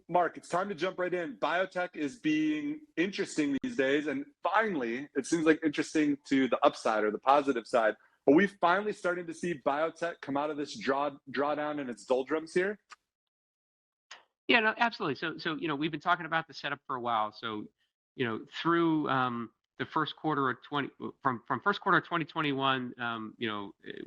Mark, it's time to jump right in. Biotech is being interesting these days, and finally, it seems like interesting to the upside or the positive side. Are we finally starting to see biotech come out of this drawdown in its doldrums here? Yeah, no, absolutely. We've been talking about the setup for a while. Through the first quarter of 2021,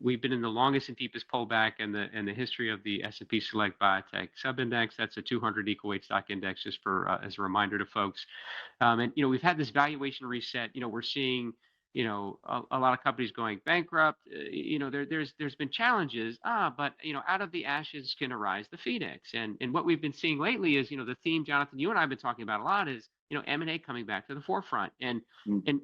we've been in the longest and deepest pullback in the history of the S&P Select Biotech Subindex. That's a 200 equal weight stock index, just for as a reminder to folks. We've had this valuation reset. We're seeing a lot of companies going bankrupt. There's been challenges, but out of the ashes can arise the phoenix. And what we've been seeing lately is the theme, Jonathan, you and I have been talking about a lot, is M&A coming back to the forefront, and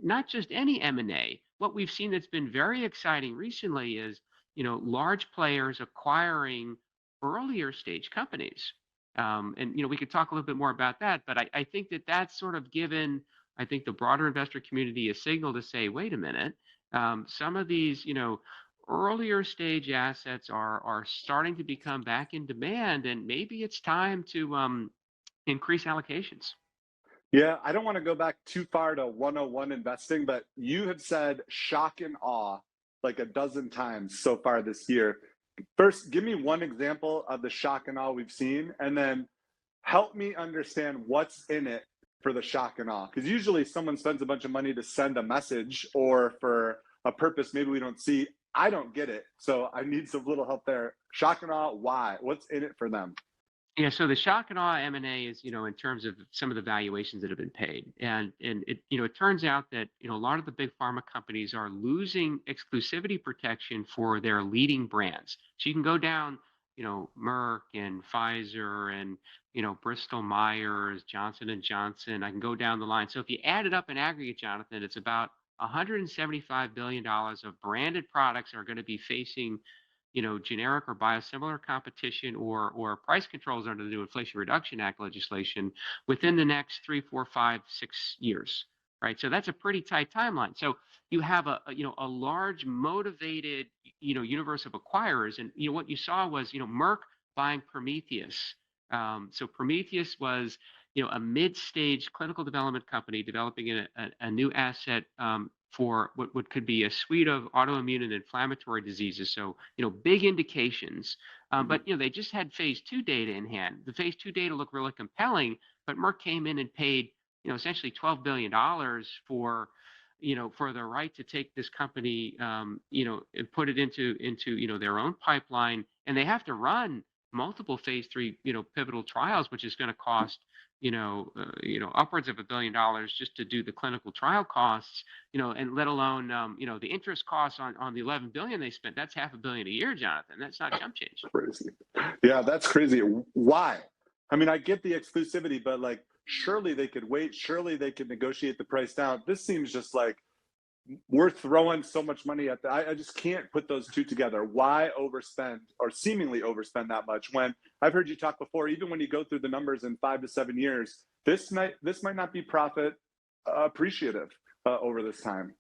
not just any M&A. What we've seen that's been very exciting recently is large players acquiring earlier stage companies. We could talk a little bit more about that, but I think that's sort of given, I think, the broader investor community a signal to say, wait a minute, some of these, earlier stage assets are starting to become back in demand, and maybe it's time to increase allocations. Yeah, I don't want to go back too far to 101 investing, but you have said shock and awe like a dozen times so far this year. First, give me one example of the shock and awe we've seen, and then help me understand what's in it for the shock and awe. Because usually someone spends a bunch of money to send a message or for a purpose maybe we don't see. I don't get it. So I need some little help there. Shock and awe, why? What's in it for them? Yeah, so the shock and awe M&A is, in terms of some of the valuations that have been paid, and it turns out that a lot of the big pharma companies are losing exclusivity protection for their leading brands. So you can go down, Merck and Pfizer and Bristol Myers, Johnson and Johnson. I can go down the line. So if you add it up in aggregate, Jonathan, it's about $175 billion of branded products are going to be facing generic or biosimilar competition or price controls under the new Inflation Reduction Act legislation within the next 3, 4, 5, 6 years, right? So that's a pretty tight timeline. So you have a large motivated universe of acquirers, and what you saw was Merck buying Prometheus. So Prometheus was a mid-stage clinical development company developing a new asset for what could be a suite of autoimmune and inflammatory diseases. So, big indications. But, they just had phase 2 data in hand. The phase 2 data looked really compelling, but Merck came in and paid, essentially $12 billion for the right to take this company, and put it into their own pipeline. And they have to run multiple phase 3, pivotal trials, which is going to cost upwards of $1 billion just to do the clinical trial costs, and let alone, the interest costs on the $11 billion they spent. That's $500 million a year, Jonathan. That's not chump change. Crazy. Yeah, that's crazy. Why? I mean, I get the exclusivity, but like, surely they could wait. Surely they could negotiate the price down. This seems just like we're throwing so much money at that. I just can't put those two together. Why overspend or seemingly overspend that much when I've heard you talk before, even when you go through the numbers in 5 to 7 years, this might not be profit appreciative over this time.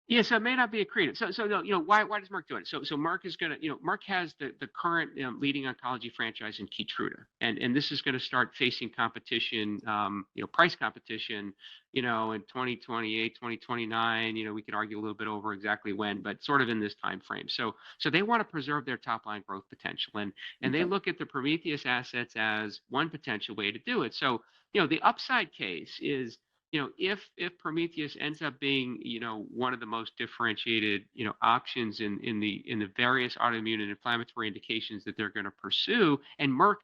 Yeah, so it may not be accretive. So no, why does Merck do it? So Merck is going to, Merck has the current leading oncology franchise in Keytruda, and this is going to start facing competition, price competition, in 2028, 2029. We could argue a little bit over exactly when, but sort of in this time frame. So they want to preserve their top line growth potential, and they look at the Prometheus assets as one potential way to do it. So the upside case is, if Prometheus ends up being, one of the most differentiated, options in the various autoimmune and inflammatory indications that they're going to pursue, and Merck,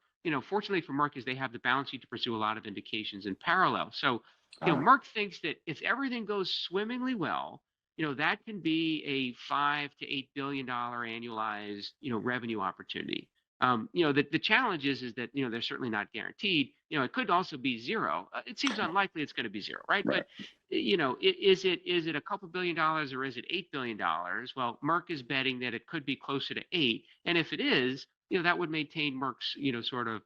fortunately for Merck, is they have the balance sheet to pursue a lot of indications in parallel. So, Merck thinks that if everything goes swimmingly well, that can be a $5 to $8 billion annualized, revenue opportunity. The challenge is that, they're certainly not guaranteed. It could also be zero. It seems unlikely it's going to be zero, right? But, is it a couple $1 billion or is it $8 billion? Well, Merck is betting that it could be closer to 8. And if it is, that would maintain Merck's, sort of,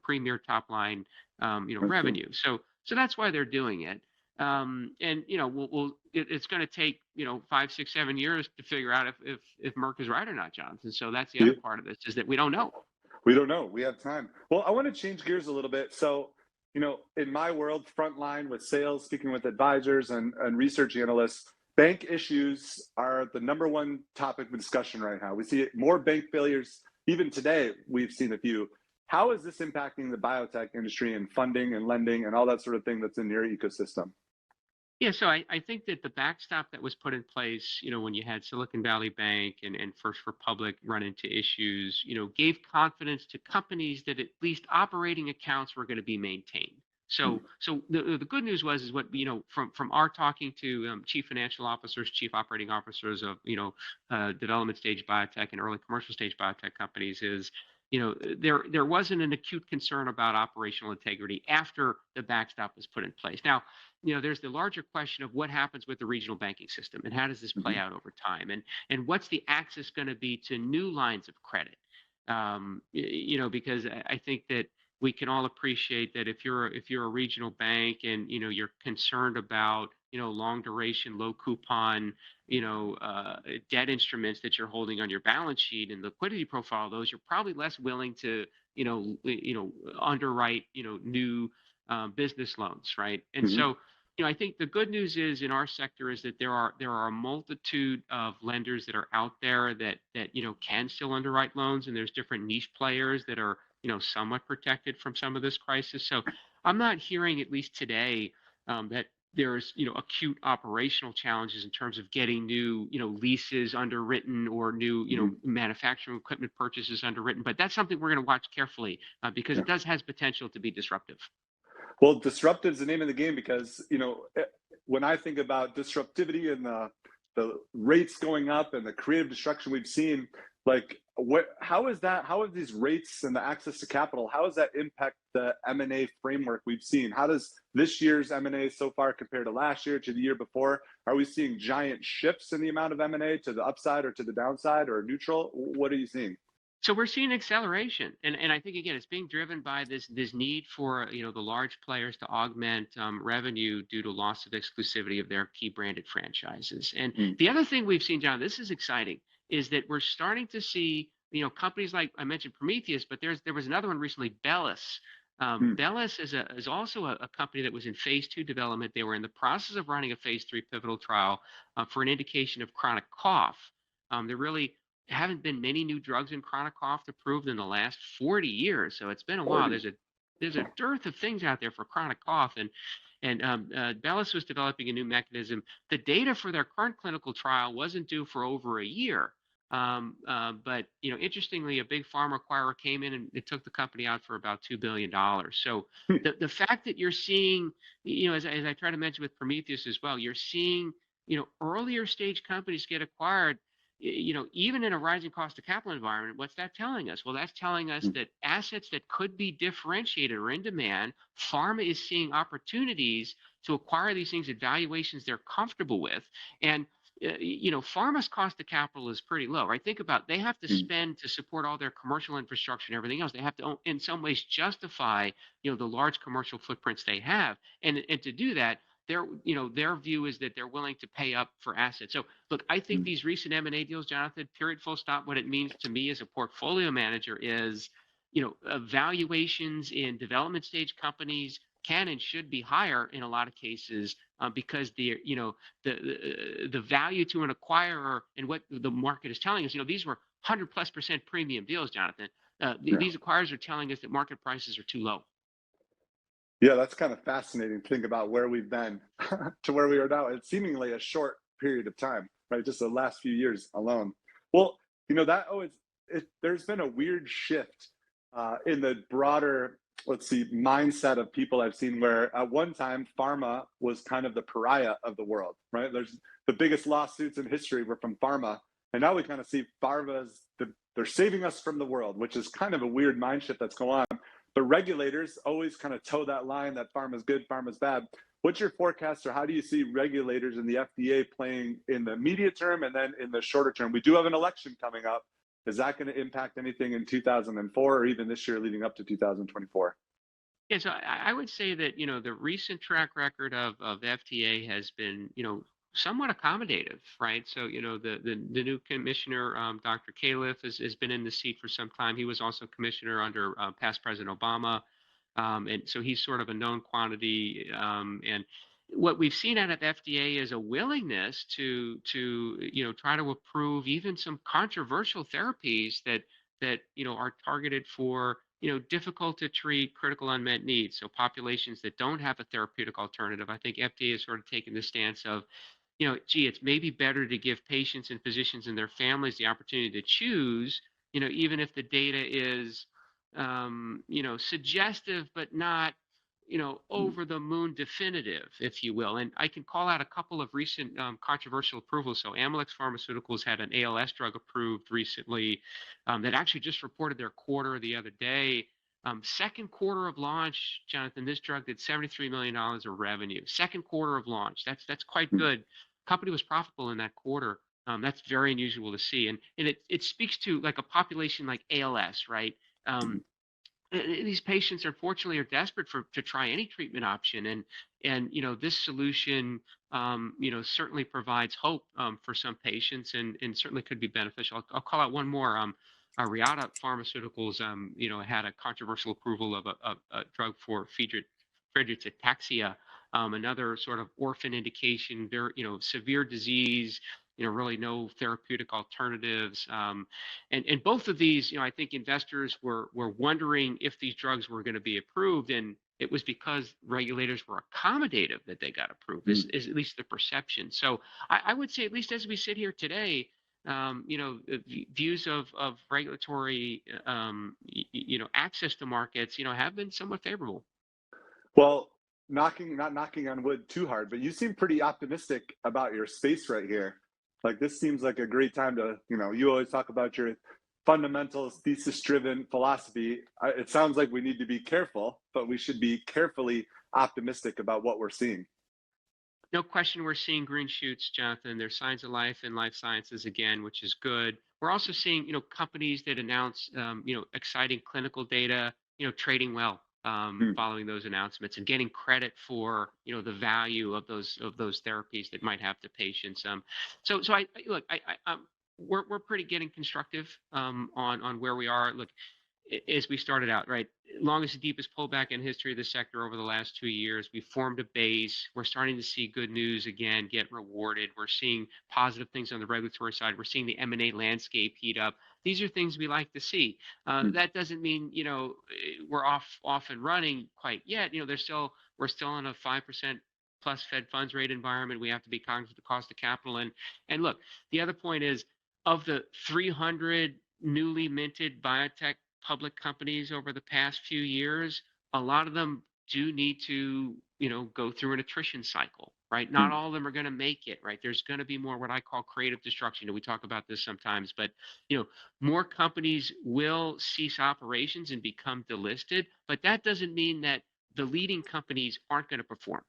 premier top line, revenue. So that's why they're doing it. And it's going to take 5, 6, 7 years to figure out if Merck is right or not, Jonathan. So that's the other part of this, is that we don't know. We don't know. We have time. Well, I want to change gears a little bit. So In my world, frontline with sales, speaking with advisors and research analysts, bank issues are the number one topic of discussion right now. We see more bank failures. Even today, we've seen a few. How is this impacting the biotech industry and funding and lending and all that sort of thing that's in your ecosystem? Yeah, so I think that the backstop that was put in place, when you had Silicon Valley Bank and First Republic run into issues, gave confidence to companies that at least operating accounts were going to be maintained. So the good news was is what from our talking to chief financial officers, chief operating officers of development stage biotech and early commercial stage biotech companies is there wasn't an acute concern about operational integrity after the backstop was put in place. Now, there's the larger question of what happens with the regional banking system and how does this play out over time, and what's the access going to be to new lines of credit. Because I think that we can all appreciate that if you're a regional bank and you're concerned about long duration, low coupon debt instruments that you're holding on your balance sheet and liquidity profile of those, you're probably less willing to underwrite new business loans, right? And Mm-hmm. so I think the good news is in our sector is that there are a multitude of lenders that are out there that can still underwrite loans, and there's different niche players that are somewhat protected from some of this crisis. So I'm not hearing, at least today, that there's acute operational challenges in terms of getting new leases underwritten or new manufacturing equipment purchases underwritten. But that's something we're going to watch carefully because Yeah. it has potential to be disruptive. Well, disruptive is the name of the game because when I think about disruptivity and the rates going up and the creative destruction we've seen, how have these rates and the access to capital, how does that impact the M&A framework we've seen? How does this year's M&A so far compare to last year, to the year before? Are we seeing giant shifts in the amount of M&A to the upside or to the downside or neutral? What are you seeing? So we're seeing acceleration, and I think again it's being driven by this need for the large players to augment revenue due to loss of exclusivity of their key branded franchises. And the other thing we've seen, John, this is exciting, is that we're starting to see companies like I mentioned Prometheus, but there was another one recently, Bellis. Bellis is also a company that was in phase 2 development. They were in the process of running a phase 3 pivotal trial for an indication of chronic cough. There really haven't been many new drugs in chronic cough approved in the last 40 years. So it's been a while. There's a dearth of things out there for chronic cough, and Bellis was developing a new mechanism. The data for their current clinical trial wasn't due for over a year. But interestingly, a big pharma acquirer came in and it took the company out for about $2 billion. So the fact that you're seeing, as I try to mention with Prometheus as well, you're seeing earlier stage companies get acquired. Even in a rising cost of capital environment, what's that telling us? Well, that's telling us that assets that could be differentiated or in demand, pharma is seeing opportunities to acquire these things at valuations they're comfortable with. And pharma's cost of capital is pretty low, right? Think about, they have to spend to support all their commercial infrastructure and everything else. They have to, in some ways, justify, the large commercial footprints they have. And to do that, their view is that they're willing to pay up for assets. So look, I think these recent M&A deals, Jonathan, period, full stop, what it means to me as a portfolio manager is, valuations in development stage companies can and should be higher in a lot of cases because the value to an acquirer and what the market is telling us, these were 100+% premium deals, Jonathan. These acquirers are telling us that market prices are too low. Yeah, that's kind of fascinating to think about where we've been to where we are now. It's seemingly a short period of time, right? Just the last few years alone. Well, there's been a weird shift in the broader, mindset of people I've seen where at one time pharma was kind of the pariah of the world, right? There's the biggest lawsuits in history were from pharma. And now we kind of see pharma as they're saving us from the world, which is kind of a weird mind shift that's going on. But regulators always kind of toe that line that pharma's good, pharma's bad. What's your forecast, or how do you see regulators and the FDA playing in the immediate term and then in the shorter term? We do have an election coming up. Is that going to impact anything in 2004 or even this year leading up to 2024? Yeah, so I would say that, the recent track record of FDA has been, somewhat accommodative, right? So, the new commissioner, Dr. Califf, has been in the seat for some time. He was also commissioner under past President Obama. And so he's sort of a known quantity. And what we've seen out of FDA is a willingness to try to approve even some controversial therapies that are targeted for difficult to treat critical unmet needs. So populations that don't have a therapeutic alternative. I think FDA has sort of taken the stance of, gee, it's maybe better to give patients and physicians and their families the opportunity to choose, even if the data is, suggestive, but not, over the moon definitive, if you will. And I can call out a couple of recent controversial approvals. So Amylyx Pharmaceuticals had an ALS drug approved recently that actually just reported their quarter the other day. Second quarter of launch, Jonathan, this drug did $73 million of revenue. Second quarter of launch, that's quite good. Company was profitable in that quarter. That's very unusual to see, and it speaks to like a population like ALS, right? These patients unfortunately are desperate to try any treatment option, and this solution certainly provides hope for some patients, and certainly could be beneficial. I'll call out one more. Reata Pharmaceuticals had a controversial approval of a drug for Friedreich's ataxia, another sort of orphan indication, very severe disease, really no therapeutic alternatives. And both of these, I think investors were wondering if these drugs were going to be approved, and it was because regulators were accommodative that they got approved, is at least the perception. So I would say, at least as we sit here today, views of regulatory, access to markets, have been somewhat favorable. Well, not knocking on wood too hard, but you seem pretty optimistic about your space right here. Like, this seems like a great time to, you always talk about your fundamentals, thesis-driven philosophy. It sounds like we need to be careful, but we should be carefully optimistic about what we're seeing. No question, we're seeing green shoots, Jonathan. There's signs of life in life sciences again, which is good. We're also seeing, companies that announce, exciting clinical data, trading well following those announcements, and getting credit for, the value of those therapies that might have to patients. So I look, we're pretty getting constructive on where we are. Look, as we started out, right? Longest and deepest pullback in history of the sector over the last 2 years. We formed a base. We're starting to see good news again, get rewarded. We're seeing positive things on the regulatory side. We're seeing the M&A landscape heat up. These are things we like to see. That doesn't mean, we're off and running quite yet. We're still in a 5% plus Fed funds rate environment. We have to be cognizant of the cost of capital. And look, the other point is, of the 300 newly minted biotech public companies over the past few years, a lot of them do need to, go through an attrition cycle, right? Not all of them are going to make it, right? There's going to be more what I call creative destruction. We talk about this sometimes, but more companies will cease operations and become delisted, but that doesn't mean that the leading companies aren't going to perform.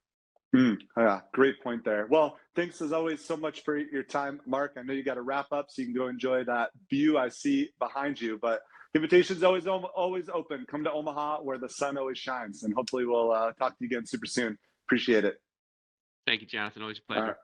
Yeah, great point there. Well, thanks as always so much for your time, Mark. I know you got to wrap up, so you can go enjoy that view I see behind you, but invitation's always open. Come to Omaha, where the sun always shines, and hopefully we'll talk to you again super soon. Appreciate it. Thank you, Jonathan. Always a pleasure.